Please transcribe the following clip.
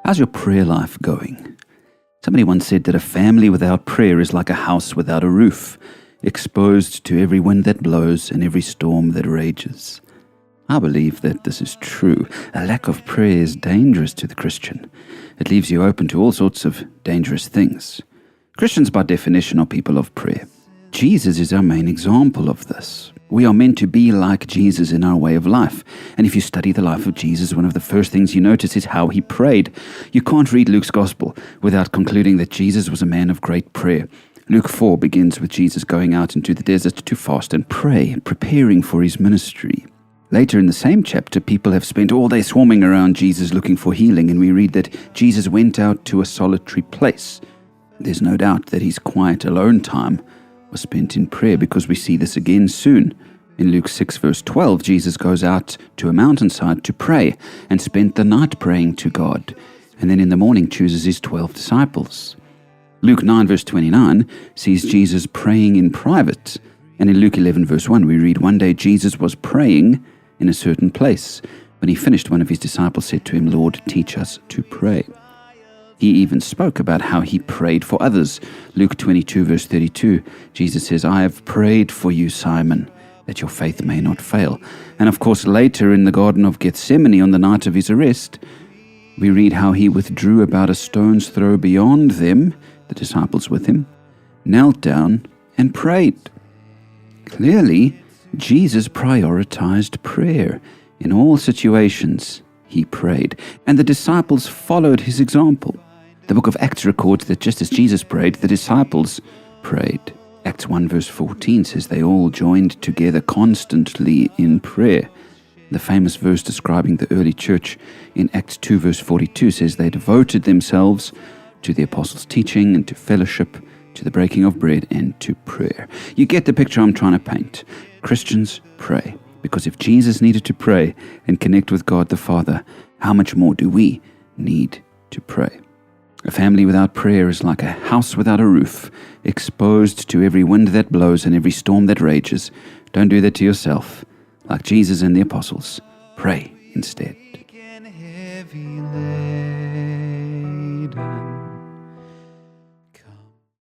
How's your prayer life going? Somebody once said that a family without prayer is like a house without a roof, exposed to every wind that blows and every storm that rages. I believe that this is true. A lack of prayer is dangerous to the Christian. It leaves you open to all sorts of dangerous things. Christians, by definition, are people of prayer. Jesus is our main example of this. We are meant to be like Jesus in our way of life. And if you study the life of Jesus, one of the first things you notice is how he prayed. You can't read Luke's gospel without concluding that Jesus was a man of great prayer. Luke 4 begins with Jesus going out into the desert to fast and pray, preparing for his ministry. Later in the same chapter, people have spent all day swarming around Jesus looking for healing, and we read that Jesus went out to a solitary place. There's no doubt that his quiet alone time was spent in prayer, because we see this again soon. In Luke 6 verse 12, Jesus goes out to a mountainside to pray and spent the night praying to God, and then in the morning chooses his 12 disciples. Luke 9 verse 29 sees Jesus praying in private, and in Luke 11 verse 1 we read, "One day Jesus was praying in a certain place. When he finished, one of his disciples said to him, 'Lord, teach us to pray.'" He even spoke about how he prayed for others. Luke 22 verse 32, Jesus says, "I have prayed for you, Simon, that your faith may not fail." And of course, later in the Garden of Gethsemane, on the night of his arrest, we read how he withdrew about a stone's throw beyond them, the disciples with him, knelt down and prayed. Clearly, Jesus prioritized prayer. In all situations, he prayed, and the disciples followed his example. The book of Acts records that just as Jesus prayed, the disciples prayed. Acts 1 verse 14 says they all joined together constantly in prayer. The famous verse describing the early church in Acts 2 verse 42 says they devoted themselves to the apostles' teaching and to fellowship, to the breaking of bread and to prayer. You get the picture I'm trying to paint. Christians pray, because if Jesus needed to pray and connect with God the Father, how much more do we need to pray? A family without prayer is like a house without a roof, exposed to every wind that blows and every storm that rages. Don't do that to yourself. Like Jesus and the apostles, pray instead.